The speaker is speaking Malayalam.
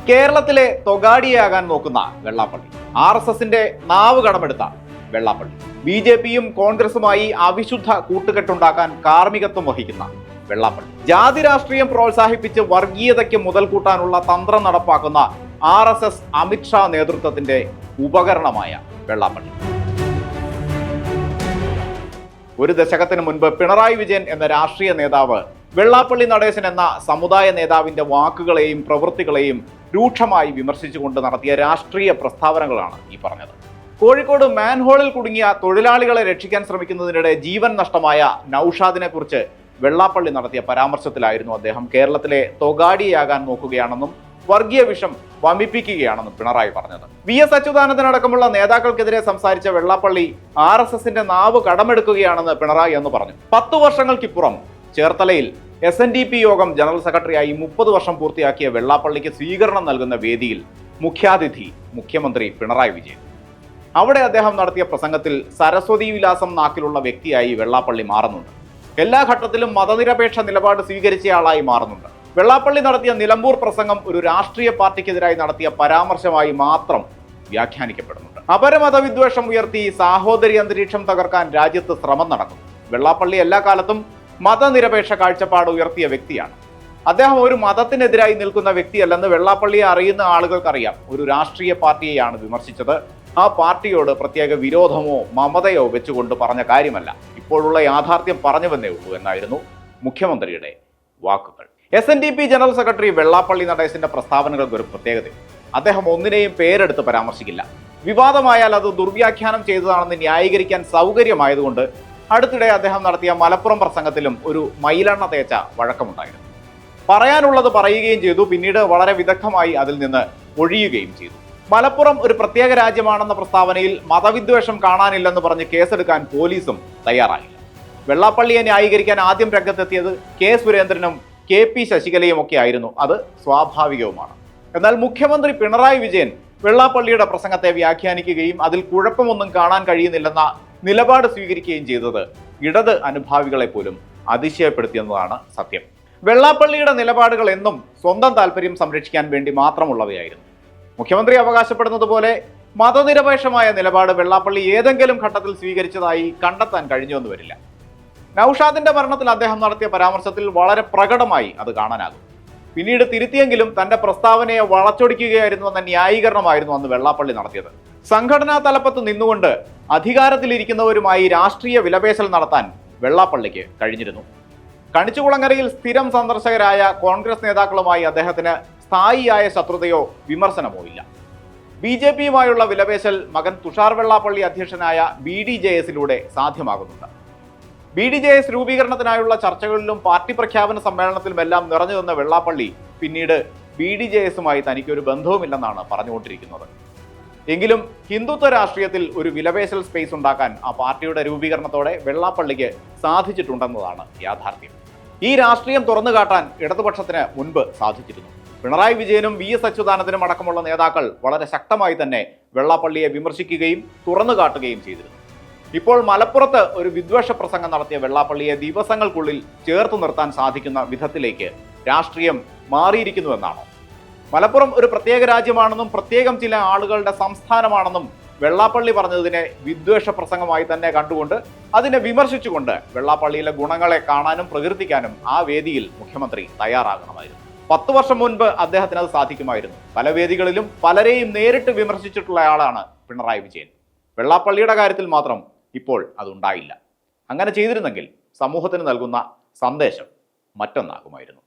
കേരളത്തിലെ തൊഗാഡിയാകാൻ നോക്കുന്ന വെള്ളാപ്പള്ളി, RSSന്റെ നാവ് കടമെടുത്ത വെള്ളാപ്പള്ളി, BJPയും കോൺഗ്രസുമായി അവിശുദ്ധ കൂട്ടുകെട്ടുണ്ടാക്കാൻ കാർമ്മികത്വം വഹിക്കുന്ന വെള്ളാപ്പള്ളി, ജാതി രാഷ്ട്രീയം പ്രോത്സാഹിപ്പിച്ച് വർഗീയതയ്ക്ക് മുതൽ കൂട്ടാനുള്ള തന്ത്രം നടപ്പാക്കുന്ന RSS അമിത്ഷാ നേതൃത്വത്തിന്റെ ഉപകരണമായ വെള്ളാപ്പള്ളി. ഒരു ദശകത്തിന് മുൻപ് പിണറായി വിജയൻ എന്ന രാഷ്ട്രീയ നേതാവ് വെള്ളാപ്പള്ളി നടേശൻ എന്ന സമുദായ നേതാവിന്റെ വാക്കുകളെയും പ്രവൃത്തികളെയും രൂക്ഷമായി വിമർശിച്ചുകൊണ്ട് നടത്തിയ രാഷ്ട്രീയ പ്രസ്താവനകളാണ് ഈ പറഞ്ഞത്. കോഴിക്കോട് മാൻഹോളിൽ കുടുങ്ങിയ തൊഴിലാളികളെ രക്ഷിക്കാൻ ശ്രമിക്കുന്നതിനിടെ ജീവൻ നഷ്ടമായ നൌഷാദിനെ കുറിച്ച് വെള്ളാപ്പള്ളി നടത്തിയ പരാമർശത്തിലായിരുന്നു അദ്ദേഹം കേരളത്തിലെ തൊഗാഡിയാകാൻ നോക്കുകയാണെന്നും വർഗീയ വിഷം വമിപ്പിക്കുകയാണെന്നും പിണറായി പറഞ്ഞത്. VS അച്യുതാനന്ദനടക്കമുള്ള നേതാക്കൾക്കെതിരെ സംസാരിച്ച വെള്ളാപ്പള്ളി RSSന്റെ നാവ് കടമെടുക്കുകയാണെന്ന് പിണറായി എന്ന് പറഞ്ഞു. 10 വർഷങ്ങൾക്കിപ്പുറം ചേർത്തലയിൽ SNDP യോഗം ജനറൽ സെക്രട്ടറിയായി 30 വർഷം പൂർത്തിയാക്കിയ വെള്ളാപ്പള്ളിക്ക് സ്വീകരണം നൽകുന്ന വേദിയിൽ മുഖ്യാതിഥി മുഖ്യമന്ത്രി പിണറായി വിജയൻ. അവിടെ അദ്ദേഹം നടത്തിയ പ്രസംഗത്തിൽ സരസ്വതി വിലാസം നാക്കിലുള്ള വ്യക്തിയായി വെള്ളാപ്പള്ളി മാറുന്നുണ്ട്. എല്ലാ ഘട്ടത്തിലും മതനിരപേക്ഷ നിലപാട് സ്വീകരിച്ചയാളായി മാറുന്നുണ്ട്. വെള്ളാപ്പള്ളി നടത്തിയ നിലമ്പൂർ പ്രസംഗം ഒരു രാഷ്ട്രീയ പാർട്ടിക്കെതിരായി നടത്തിയ പരാമർശമായി മാത്രം വ്യാഖ്യാനിക്കപ്പെടുന്നുണ്ട്. അപരമതവിദ്വേഷം ഉയർത്തി സാഹോദര്യ അന്തരീക്ഷം തകർക്കാൻ രാജ്യത്ത് ശ്രമം നടക്കുന്നു. വെള്ളാപ്പള്ളി എല്ലാ കാലത്തും മതനിരപേക്ഷ കാഴ്ചപ്പാട് ഉയർത്തിയ വ്യക്തിയാണ്. അദ്ദേഹം ഒരു മതത്തിനെതിരായി നിൽക്കുന്ന വ്യക്തിയല്ലെന്ന് വെള്ളാപ്പള്ളിയെ അറിയുന്ന ആളുകൾക്കറിയാം. ഒരു രാഷ്ട്രീയ പാർട്ടിയെയാണ് വിമർശിച്ചത്. ആ പാർട്ടിയോട് പ്രത്യേക വിരോധമോ മമതയോ വെച്ചുകൊണ്ട് പറഞ്ഞ കാര്യമല്ല, ഇപ്പോഴുള്ള യാഥാർത്ഥ്യം പറഞ്ഞുവെന്നേ ഉള്ളൂ എന്നായിരുന്നു മുഖ്യമന്ത്രിയുടെ വാക്കുകൾ. SNDP ജനറൽ സെക്രട്ടറി വെള്ളാപ്പള്ളി നടേശന്റെ പ്രസ്താവനകൾക്ക് ഒരു പ്രത്യേകത. അദ്ദേഹം ഒന്നിനെയും പേരെടുത്ത് പരാമർശിക്കില്ല. വിവാദമായാൽ അത് ദുർവ്യാഖ്യാനം ചെയ്തതാണെന്ന് ന്യായീകരിക്കാൻ സൗകര്യമായതുകൊണ്ട് അടുത്തിടെ അദ്ദേഹം നടത്തിയ മലപ്പുറം പ്രസംഗത്തിലും ഒരു മയിലെണ്ണ തേച്ച വഴക്കമുണ്ടായിരുന്നു. പറയാനുള്ളത് പറയുകയും ചെയ്തു, പിന്നീട് വളരെ വിദഗ്ധമായി അതിൽ നിന്ന് ഒഴിയുകയും ചെയ്തു. മലപ്പുറം ഒരു പ്രത്യേക രാജ്യമാണെന്ന പ്രസ്താവനയിൽ മതവിദ്വേഷം കാണാനില്ലെന്ന് പറഞ്ഞ് കേസെടുക്കാൻ പോലീസും തയ്യാറായില്ല. വെള്ളാപ്പള്ളിയെ ന്യായീകരിക്കാൻ ആദ്യം രംഗത്തെത്തിയത് K സുരേന്ദ്രനും KP ശശികലയും ഒക്കെ ആയിരുന്നു. അത് സ്വാഭാവികവുമാണ്. എന്നാൽ മുഖ്യമന്ത്രി പിണറായി വിജയൻ വെള്ളാപ്പള്ളിയുടെ പ്രസംഗത്തെ വ്യാഖ്യാനിക്കുകയും അതിൽ കുഴപ്പമൊന്നും കാണാൻ കഴിയുന്നില്ലെന്ന നിലപാട് സ്വീകരിക്കുകയും ചെയ്തത് ഇടത് അനുഭാവികളെ പോലും അതിശയപ്പെടുത്തിയെന്നതാണ് സത്യം. വെള്ളാപ്പള്ളിയുടെ നിലപാടുകൾ എന്നും സ്വന്തം താല്പര്യം സംരക്ഷിക്കാൻ വേണ്ടി മാത്രമുള്ളവയായിരുന്നു. മുഖ്യമന്ത്രി അവകാശപ്പെടുന്നത് പോലെ മതനിരപേക്ഷമായ നിലപാട് വെള്ളാപ്പള്ളി ഏതെങ്കിലും ഘട്ടത്തിൽ സ്വീകരിച്ചതായി കണ്ടെത്താൻ കഴിഞ്ഞുവെന്ന് വരില്ല. നൌഷാദിന്റെ മരണത്തിൽ അദ്ദേഹം നടത്തിയ പരാമർശത്തിൽ വളരെ പ്രകടമായി അത് കാണാനാകും. പിന്നീട് തിരുത്തിയെങ്കിലും തന്റെ പ്രസ്താവനയെ വളച്ചൊടിക്കുകയായിരുന്നു എന്ന ന്യായീകരണമായിരുന്നു അന്ന് വെള്ളാപ്പള്ളി നടത്തിയത്. സംഘടനാ തലപ്പത്ത് നിന്നുകൊണ്ട് അധികാരത്തിലിരിക്കുന്നവരുമായി രാഷ്ട്രീയ വിലപേശൽ നടത്താൻ വെള്ളാപ്പള്ളിക്ക് കഴിഞ്ഞിരുന്നു. കണിച്ചുകുളങ്ങരയിൽ സ്ഥിരം സന്ദർശകരായ കോൺഗ്രസ് നേതാക്കളുമായി അദ്ദേഹത്തിന് സ്ഥായിയായ ശത്രുതയോ വിമർശനമോ ഇല്ല. BJPയുമായുള്ള വിലപേശൽ മകൻ തുഷാർ വെള്ളാപ്പള്ളി അധ്യക്ഷനായ BDJSലൂടെ സാധ്യമാകുന്നുണ്ട്. BDJS രൂപീകരണത്തിനായുള്ള ചർച്ചകളിലും പാർട്ടി പ്രഖ്യാപന സമ്മേളനത്തിലുമെല്ലാം നിറഞ്ഞു നിന്ന വെള്ളാപ്പള്ളി പിന്നീട് BDJSുമായി തനിക്കൊരു ബന്ധവുമില്ലെന്നാണ് പറഞ്ഞുകൊണ്ടിരിക്കുന്നത്. എങ്കിലും ഹിന്ദുത്വ രാഷ്ട്രീയത്തിൽ ഒരു വിലപേശൽ സ്പേസ് ഉണ്ടാക്കാൻ ആ പാർട്ടിയുടെ രൂപീകരണത്തോടെ വെള്ളാപ്പള്ളിക്ക് സാധിച്ചിട്ടുണ്ടെന്നതാണ് യാഥാർത്ഥ്യം. ഈ രാഷ്ട്രീയം തുറന്നു കാട്ടാൻ ഇടതുപക്ഷത്തിന് മുൻപ് സാധിച്ചിരുന്നു. പിണറായി വിജയനും VS അച്യുതാനന്ദനും അടക്കമുള്ള നേതാക്കൾ വളരെ ശക്തമായി തന്നെ വെള്ളാപ്പള്ളിയെ വിമർശിക്കുകയും തുറന്നു കാട്ടുകയും ചെയ്തിരുന്നു. ഇപ്പോൾ മലപ്പുറത്ത് ഒരു വിദ്വേഷ പ്രസംഗം നടത്തിയ വെള്ളാപ്പള്ളിയെ ദിവസങ്ങൾക്കുള്ളിൽ ചേർത്ത് നിർത്താൻ സാധിക്കുന്ന വിധത്തിലേക്ക് രാഷ്ട്രീയം മാറിയിരിക്കുന്നുവെന്നാണോ? മലപ്പുറം ഒരു പ്രത്യേക രാജ്യമാണെന്നും പ്രത്യേകം ചില ആളുകളുടെ സംസ്ഥാനമാണെന്നും വെള്ളാപ്പള്ളി പറഞ്ഞതിനെ വിദ്വേഷ പ്രസംഗമായി തന്നെ കണ്ടുകൊണ്ട് അതിനെ വിമർശിച്ചുകൊണ്ട് വെള്ളാപ്പള്ളിയിലെ ഗുണങ്ങളെ കാണാനും പ്രകീർത്തിക്കാനും ആ വേദിയിൽ മുഖ്യമന്ത്രി തയ്യാറാകണമായിരുന്നു. 10 വർഷം മുൻപ് അദ്ദേഹത്തിന് അത് സാധിക്കുമായിരുന്നു. പല വേദികളിലും പലരെയും നേരിട്ട് വിമർശിച്ചിട്ടുള്ള ആളാണ് പിണറായി വിജയൻ. വെള്ളാപ്പള്ളിയുടെ കാര്യത്തിൽ മാത്രം ഇപ്പോൾ അതുണ്ടായില്ല. അങ്ങനെ ചെയ്തിരുന്നെങ്കിൽ സമൂഹത്തിന് നൽകുന്ന സന്ദേശം മറ്റൊന്നാകുമായിരുന്നു.